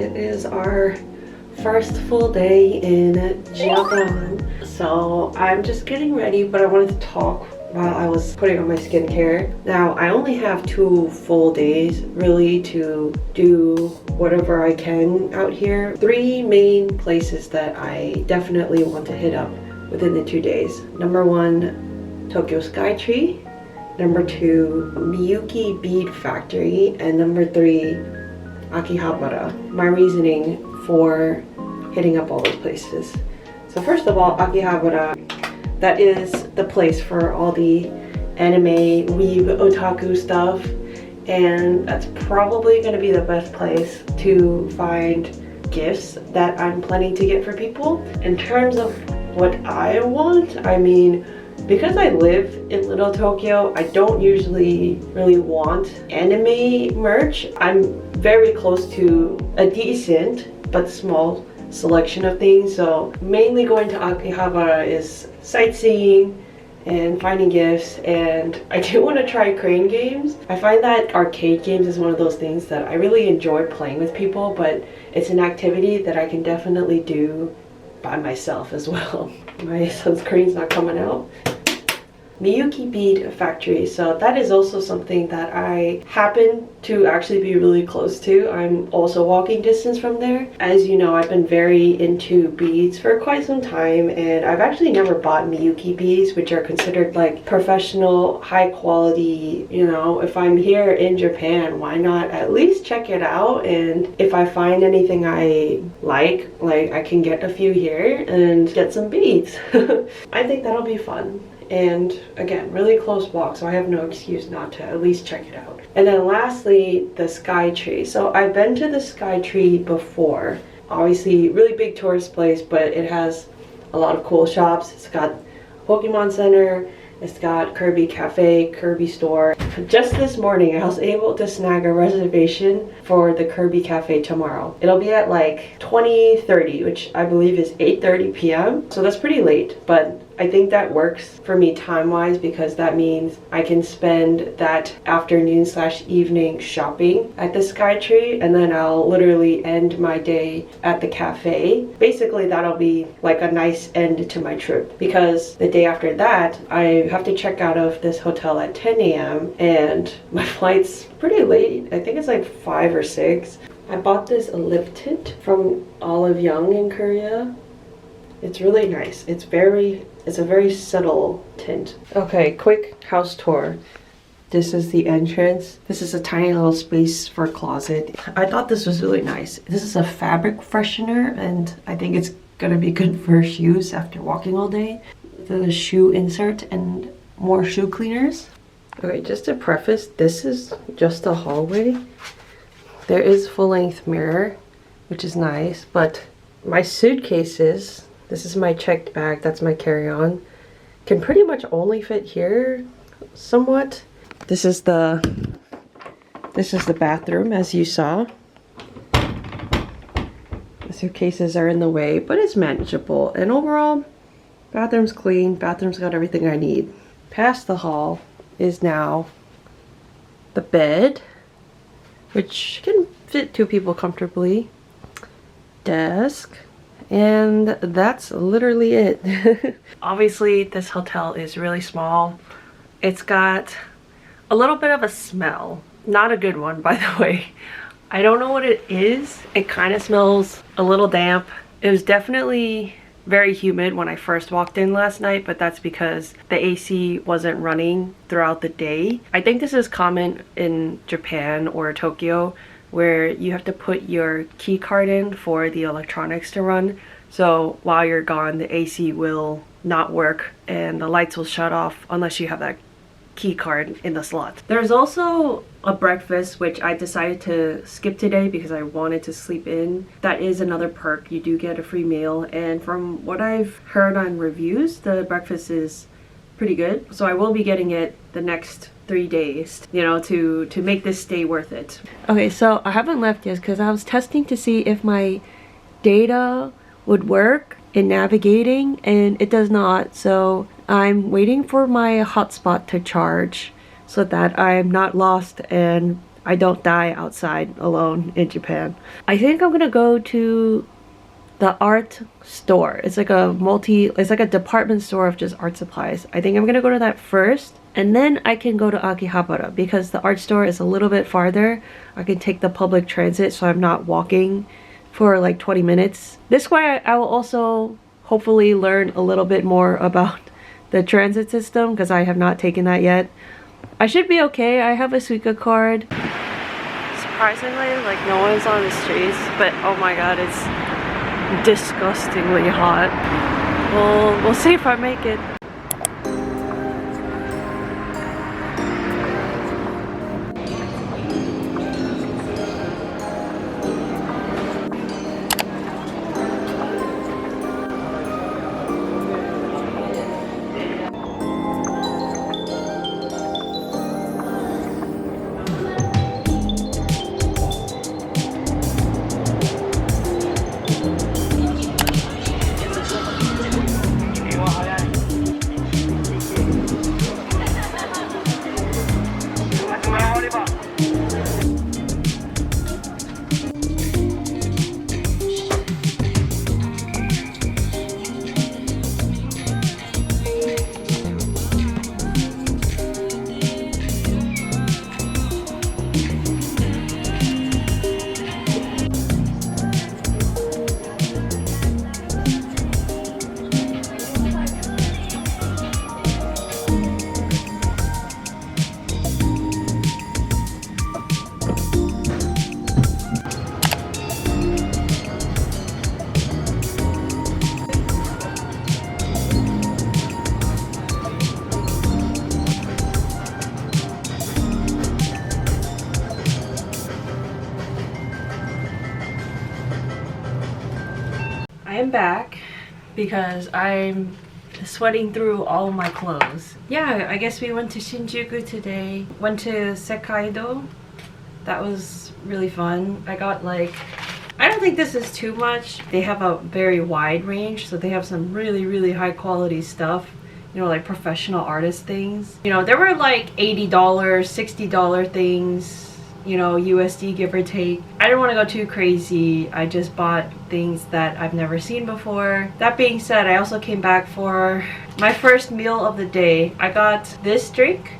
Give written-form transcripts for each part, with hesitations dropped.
it is our first full day in Japan. So I'm just getting ready, but I wanted to talk while I was putting on my skincare. Now, I only have 2 full days really to do whatever I can out here. 3 main places that I definitely want to hit up within the 2 days. Number 1, Tokyo Skytree. Number 2, Miyuki Bead Factory. And number 3, Akihabara. My reasoning for hitting up all those places. So first of all, Akihabara, that is the place for all the anime, weeb, otaku stuff, and that's probably going to be the best place to find gifts that I'm planning to get for people. In terms of what I want, I mean, because I live in Little Tokyo, I don't usually really want anime merch. I'm very close to a decent but small selection of things, so mainly going to Akihabara is sightseeing and finding gifts, and I do want to try crane games. I find that arcade games is one of those things that I really enjoy playing with people, but it's an activity that I can definitely do by myself as well. My sunscreen's not coming out. Miyuki Bead Factory, so that is also something that I happen to actually be really close to. I'm also walking distance from there. As you know, I've been very into beads for quite some time, and I've actually never bought Miyuki beads, which are considered like professional, high quality. You know, if I'm here in Japan, why not at least check it out? And if I find anything I like I can get a few here and get some beads. I think that'll be fun. And again, really close walk, so I have no excuse not to at least check it out. And then lastly, the Skytree. So I've been to the Skytree before. Obviously, really big tourist place, but it has a lot of cool shops. It's got a Pokemon Center, it's got Kirby Cafe, Kirby store. Just this morning, I was able to snag a reservation for the Kirby Cafe tomorrow. It'll be at like 20:30, which I believe is 8:30 p.m. So that's pretty late, but I think that works for me time-wise, because that means I can spend that afternoon/evening shopping at the Skytree, and then I'll literally end my day at the cafe. Basically, that'll be like a nice end to my trip, because the day after that, I have to check out of this hotel at 10 a.m. and my flight's pretty late. I think it's like 5 or 6. I bought this lip tint from Olive Young in Korea. It's really nice. It's a very subtle tint. Okay, quick house tour. This is the entrance. This is a tiny little space for a closet. I thought this was really nice. This is a fabric freshener, and I think it's gonna be good for shoes after walking all day. The shoe insert and more shoe cleaners. Okay, just to preface, this is just a hallway. There is full-length mirror, which is nice, but my suitcases, this is my checked bag, that's my carry-on, can pretty much only fit here somewhat. This is the bathroom, as you saw. The suitcases are in the way, but it's manageable. And overall, bathroom's clean, bathroom's got everything I need. Past the hall is now the bed, which can fit 2 people comfortably. Desk. And that's literally it. Obviously, this hotel is really small. It's got a little bit of a smell. Not a good one, by the way. I don't know what it is. It kind of smells a little damp. It was definitely very humid when I first walked in last night, but that's because the AC wasn't running throughout the day. I think this is common in Japan or Tokyo, where you have to put your key card in for the electronics to run. So while you're gone, the AC will not work and the lights will shut off unless you have that key card in the slot. There's also a breakfast, which I decided to skip today because I wanted to sleep in. That is another perk. You do get a free meal, and from what I've heard on reviews, the breakfast is pretty good. So I will be getting it the next 3 days, you know, to make this stay worth it. Okay, so I haven't left yet because I was testing to see if my data would work in navigating, and it does not. So I'm waiting for my hotspot to charge so that I'm not lost and I don't die outside alone in Japan. I think I'm gonna go to the art store. It's like a department store of just art supplies. I think I'm gonna go to that first, and then I can go to Akihabara because the art store is a little bit farther. I can take the public transit so I'm not walking for like 20 minutes. This way I will also hopefully learn a little bit more about the transit system because I have not taken that yet. I should be okay. I have a Suica card. Surprisingly, like no one's on the streets, but oh my god, it's disgustingly hot. We'll see if I make it. I am back because I'm sweating through all of my clothes. Yeah, I guess we went to Shinjuku today. Went to Sekkaido. That was really fun. I got like, I don't think this is too much. They have a very wide range, so they have some really high quality stuff. You know, like professional artist things. You know, there were like $80, $60 things. You know, USD give or take. I didn't want to go too crazy. I just bought things that I've never seen before. That being said, I also came back for my first meal of the day. I got this drink,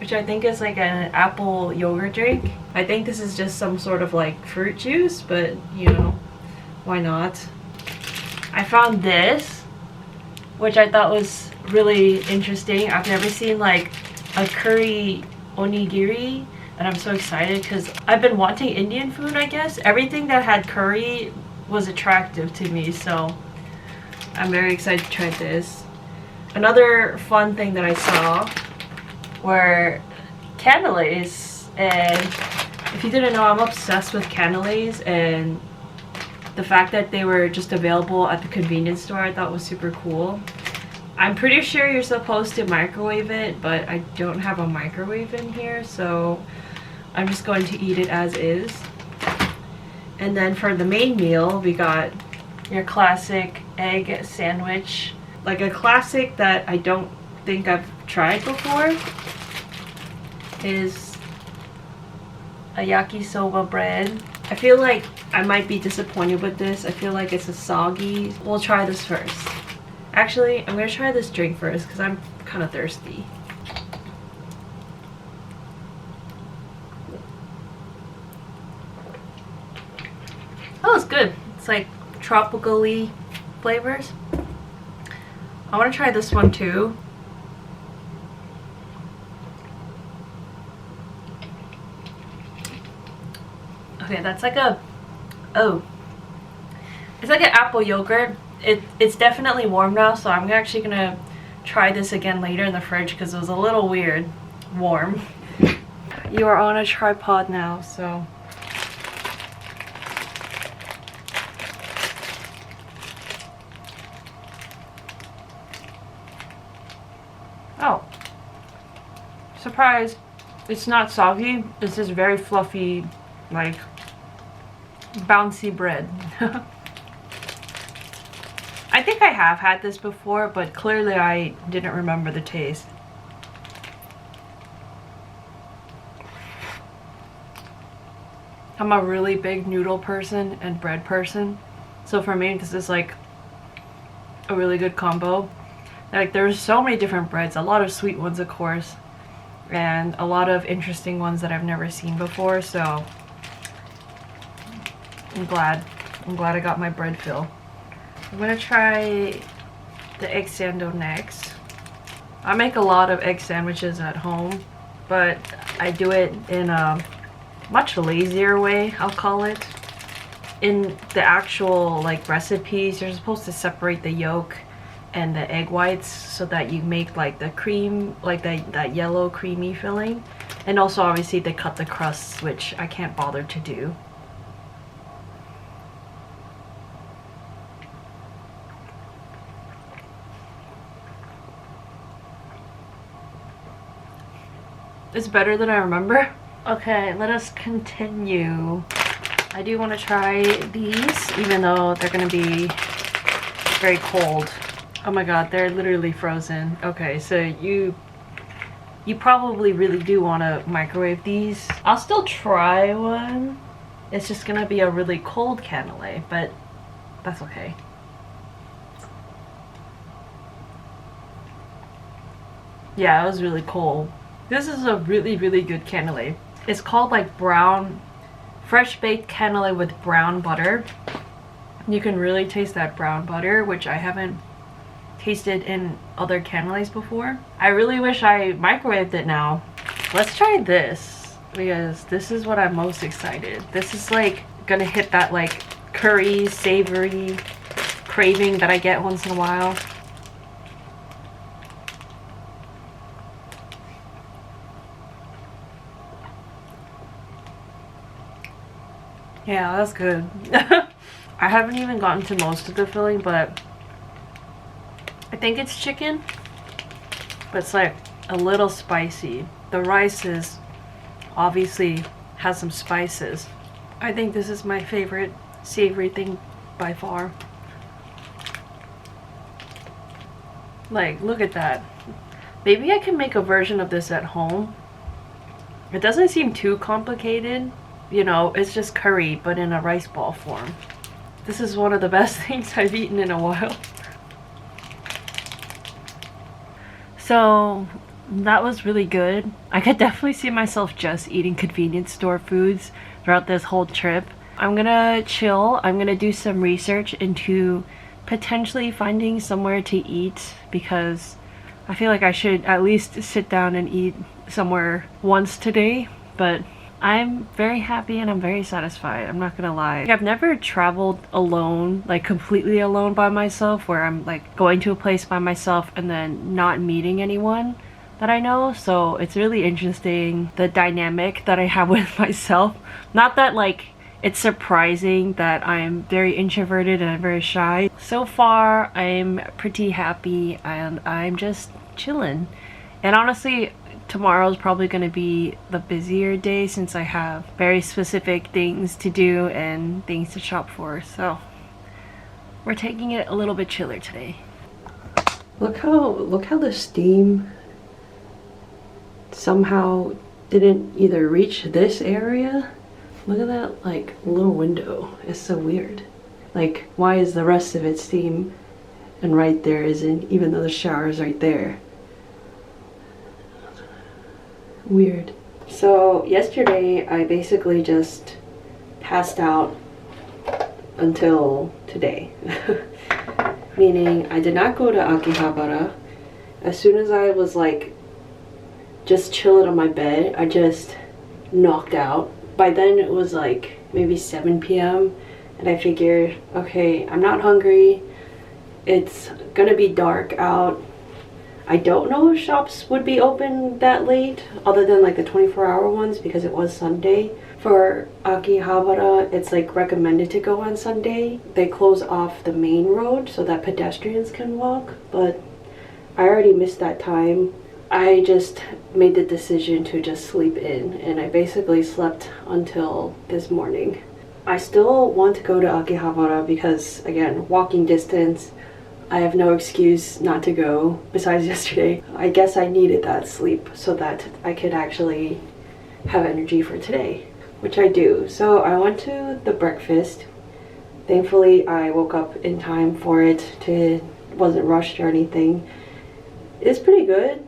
which I think is like an apple yogurt drink. I think this is just some sort of like fruit juice, but you know, why not? I found this, which I thought was really interesting. I've never seen like a curry onigiri. And I'm so excited because I've been wanting Indian food, I guess. Everything that had curry was attractive to me, so I'm very excited to try this. Another fun thing that I saw were canapés, and if you didn't know, I'm obsessed with canapés, and the fact that they were just available at the convenience store I thought was super cool. I'm pretty sure you're supposed to microwave it, but I don't have a microwave in here, so I'm just going to eat it as is. And then for the main meal, we got your classic egg sandwich. Like a classic that I don't think I've tried before is a yakisoba bread. I feel like I might be disappointed with this. I feel like it's a soggy. We'll try this first. Actually, I'm gonna try this drink first because I'm kind of thirsty. Oh, it's good. It's like tropically flavors. I want to try this one too. Okay, that's like a, oh, it's like an apple yogurt. It's definitely warm now, so I'm actually gonna try this again later in the fridge because it was a little weird warm. You are on a tripod now, so oh, surprise, it's not soggy. It's just very fluffy, like bouncy bread. I think I have had this before, but clearly I didn't remember the taste. I'm a really big noodle person and bread person. So for me, this is like a really good combo. Like there's so many different breads, a lot of sweet ones of course, and a lot of interesting ones that I've never seen before, so I'm glad I got my bread fill. I'm gonna try the egg sando next. I make a lot of egg sandwiches at home, but I do it in a much lazier way, I'll call it. In the actual like recipes, you're supposed to separate the yolk and the egg whites so that you make like the cream, like that yellow creamy filling, and also obviously they cut the crusts, which I can't bother to do. It's better than I remember. Okay, let us continue. I do want to try these, even though they're gonna be very cold. Oh my god, they're literally frozen. Okay, so you probably really do want to microwave these. I'll still try one. It's just gonna be a really cold cannelé, but that's okay. Yeah, it was really cold. This is a really good cannelé. It's called like brown, fresh baked cannelé with brown butter. You can really taste that brown butter, which I haven't tasted in other cannelés before. I really wish I microwaved it now. Let's try this, because this is what I'm most excited. This is like gonna hit that like curry, savory craving that I get once in a while. Yeah, that's good. I haven't even gotten to most of the filling, but I think it's chicken, but it's like a little spicy. The rice is obviously has some spices. I think this is my favorite savory thing by far. Like, look at that. Maybe I can make a version of this at home. It doesn't seem too complicated. You know, it's just curry, but in a rice ball form. This is one of the best things I've eaten in a while. So that was really good. I could definitely see myself just eating convenience store foods throughout this whole trip. I'm gonna chill. I'm gonna do some research into potentially finding somewhere to eat, because I feel like I should at least sit down and eat somewhere once today. But I'm very happy and I'm very satisfied, I'm not gonna lie. I've never traveled alone, like completely alone by myself, where I'm like going to a place by myself and then not meeting anyone that I know. So it's really interesting, the dynamic that I have with myself. Not that like it's surprising that I'm very introverted and I'm very shy. So far I'm pretty happy and I'm just chilling. And honestly, tomorrow's probably going to be the busier day since I have very specific things to do and things to shop for. So we're taking it a little bit chiller today. Look how the steam somehow didn't either reach this area. Look at that like little window. It's so weird. Like, why is the rest of it steam and right there isn't, even though the shower is right there? Weird. So yesterday I basically just passed out until today. Meaning I did not go to Akihabara. As soon as I was like just chilling on my bed, I just knocked out. By then it was like maybe 7 p.m. and I figured, okay, I'm not hungry. It's gonna be dark out. I don't know if shops would be open that late, other than like the 24-hour ones, because it was Sunday. For Akihabara, it's like recommended to go on Sunday. They close off the main road so that pedestrians can walk, but I already missed that time. I just made the decision to just sleep in, and I basically slept until this morning. I still want to go to Akihabara because, again, walking distance. I have no excuse not to go besides yesterday. I guess I needed that sleep so that I could actually have energy for today. which I do. So I went to the breakfast. Thankfully, I woke up in time for it. Wasn't rushed or anything. It's pretty good.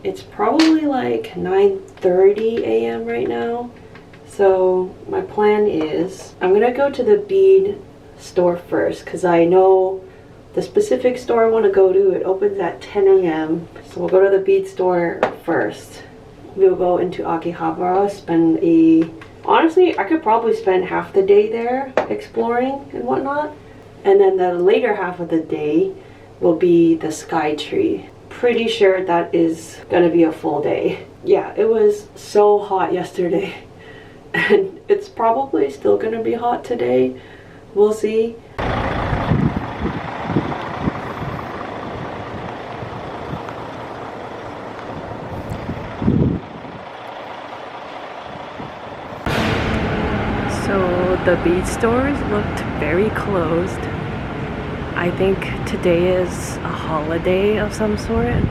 It's probably like 9:30 a.m. right now. So my plan is I'm gonna go to the bead store first because I know the specific store I want to go to. It opens at 10 a.m. So we'll go to the bead store first. We'll go into Akihabara, honestly, I could probably spend half the day there exploring and whatnot. And then the later half of the day will be the sky tree. Pretty sure that is gonna be a full day. Yeah, it was so hot yesterday. And it's probably still gonna be hot today. We'll see. So the bead stores looked very closed. I think today is a holiday of some sort.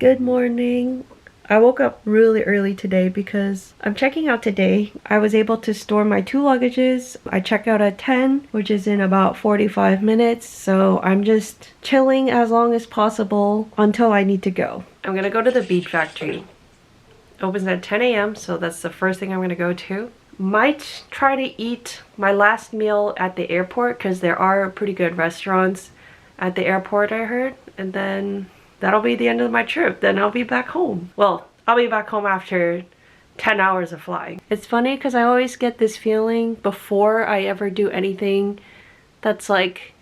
Good morning. I woke up really early today because I'm checking out today. I was able to store my 2 luggages. I check out at 10, which is in about 45 minutes. So I'm just chilling as long as possible until I need to go. I'm gonna go to the Bead Factory. It opens at 10 a.m. so that's the first thing I'm gonna go to. Might try to eat my last meal at the airport because there are pretty good restaurants at the airport, I heard. And then that'll be the end of my trip. Then I'll be back home. Well, I'll be back home after 10 hours of flying. It's funny because I always get this feeling before I ever do anything that's like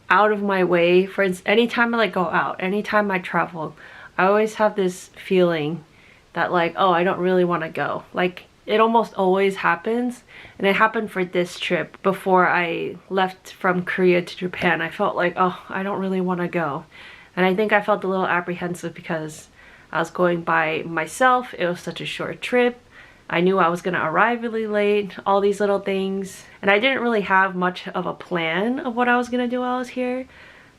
out of my way. For instance, anytime I like go out, anytime I travel, I always have this feeling that like, oh, I don't really want to go. Like It almost always happens, and it happened for this trip. Before I left from Korea to Japan, I felt like, oh, I don't really want to go. And I think I felt a little apprehensive because I was going by myself. It was such a short trip. I knew I was gonna arrive really late, all these little things. And I didn't really have much of a plan of what I was gonna do while I was here.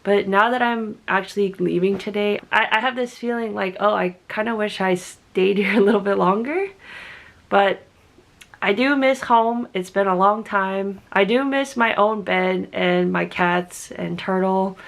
But now that I'm actually leaving today, I have this feeling like, oh, I kind of wish I stayed here a little bit longer. But I do miss home. It's been a long time. I do miss my own bed and my cats and Turtle.